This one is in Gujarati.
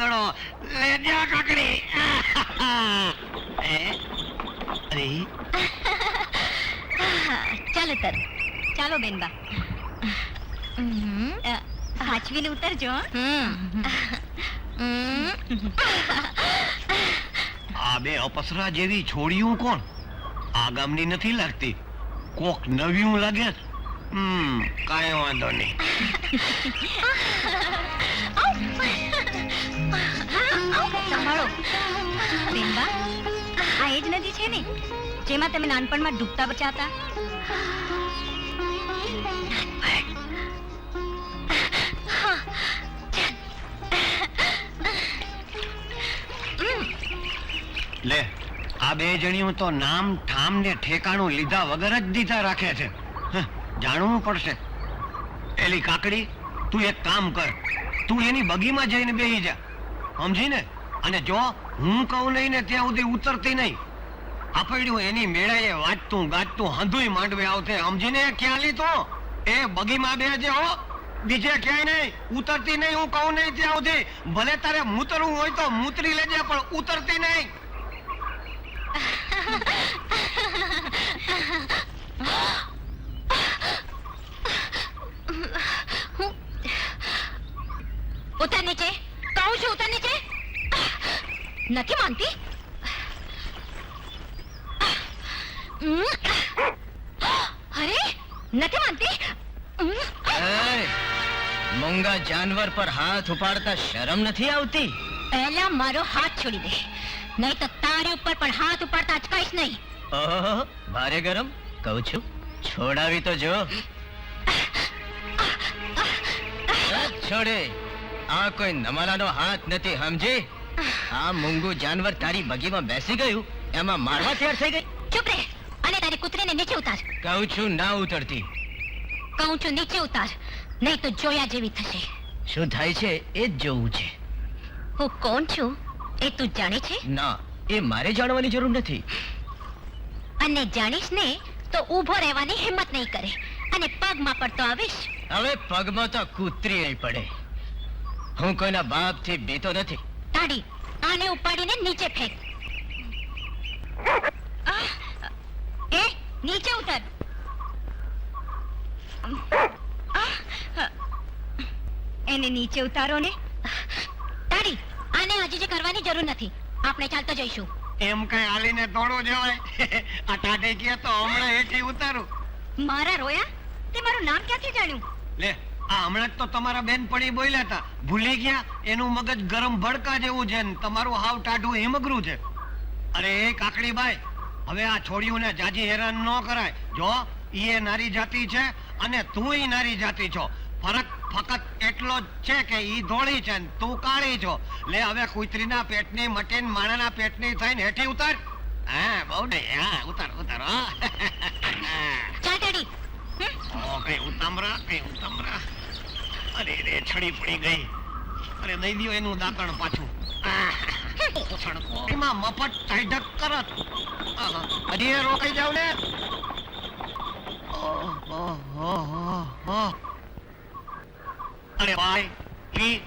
દડો લે જા કાકડી અરે ચાલો તર ચાલો બેનબા સાચવીને ઉતરજો. આ બે અપસરા જેવી છોડ્યું કોણ? આ ગામની નથી લાગતી, કોક નવ્યું લાગે. કાંઈ વાંધો નહીં. સંભાળો બેનબા, આ એ જ નદી છે ને જેમાં તમે નાનપણમાં ડૂબતા બચાતા? લે આ બે જણીઓ તો નામ ઠામ ને ઠેકાણું લીધા વગર જ દીધા રાખે છે. જાણવું પડશે. એલી કાકડી, તું એક કામ કર, તું એની બગીમાં જઈને બેસી જા, સમજી ને? અને જો હું કહું નહીં ને ત્યાં સુધી ઉતરતી નહીં. આપડ્યું એની મેળાએ વાંચતું ગાજતું હંધુય માંડવે આવતે, સમજીને? ખ્યાલ તો એ બગીમાં બેસજે હો, બીજે ક્યાંય નહીં. ઉતરતી નહીં, હું કહું નહીં ત્યાં સુધી. ભલે તારે મૂતરવું હોય તો મૂતરી લેજે, પણ ઉતરતી નહીં. ઉતર નીચે, કહું છું ઉતર નીચે. નથી માનતી? અરે નથી માનતી? મૂંગા જાનવર પર હાથ ઉપાડતા શરમ નથી આવતી? પહેલા મારો હાથ છોડી દે, નહીં તો તારી ઉપર પણ હાથ ઉપાડતા અચકાઈશ નહીં. ઓહો, ભારે ગરમ. કહું છું છોડાવી તો જો. છોડે, આ કોઈ નમાલાનો હાથ નથી, સમજી? આ મૂંગું જાનવર તારી બગીમાં બેસી ગયું, એમાં મારવા તૈયાર થઈ ગઈ. ચૂપ રહે અને તારી કૂતરીને નીચે ઉતાર. કહું છું ના ઉતરતી. કહું છું નીચે ઉતાર, નહીં તો જોયા જેવી થશે. શું થાય છે એ જ જોવું છે. હું કોણ છું એ તું જાણે છે? ના, એ મારે જાણવાની જરૂર નથી. અને જાણીશ ને તો ઊભો રહેવાની હિંમત નહીં કરે અને પગમાં પડતો આવીશ. હવે પગમાં તો કૂતરી નહીં પડે. હું કોઈના બાપથી બીતો નથી. તાડી, આને ઉપાડીને નીચે ફેંક. એ નીચે ઉતર. એને નીચે ઉતારો ને. તાડી, આને હજી કરવાની જરૂર નથી, આપણે ચાલતો જઈશું. એમ કઈ હાલીને તોડો જવાય? આ ટાઢે ગયા તો હમણાં હેઠી ઉતારું. મારા રોયા? તે મારું નામ ક્યાંથી જાણ્યું? લે, આ હમણાં જ તો તમારા બેનપણી બોલ્યા હતા, ભૂલી ગયા? એનું મગજ ગરમ ભડકા જેવું છે ને તમારું હાવ ટાઢું હિમગરું છે. અરે કાકડીબાઈ, હવે આ છોડીઓને જાજી હેરાન ન કરાય. જો ઈ નારી જાતિ છે અને તુંય નારી જાતિ છો. ફરક ફક્ત એટલો જ છે કે ઈ ધોળી છે ને તું કાળી છો. લે હવે કુતરીના પેટની મટીન માણાના પેટની થઈને હેઠી ઉતાર. હા, બહુ નહીં. હા, ઉતાર ઉતાર. ચાલ તાડી. કઈ ઉતામરા, કઈ ઉતામરા. અરે રે, છડી પડી ગઈ. અરે દઈ દ્યો એનું દાંતણ પાછું. એમાં મફત ટાઈઢક કરત. હજી એ રોકાઈ જાવ ને. અરે ભાઈ, ઈ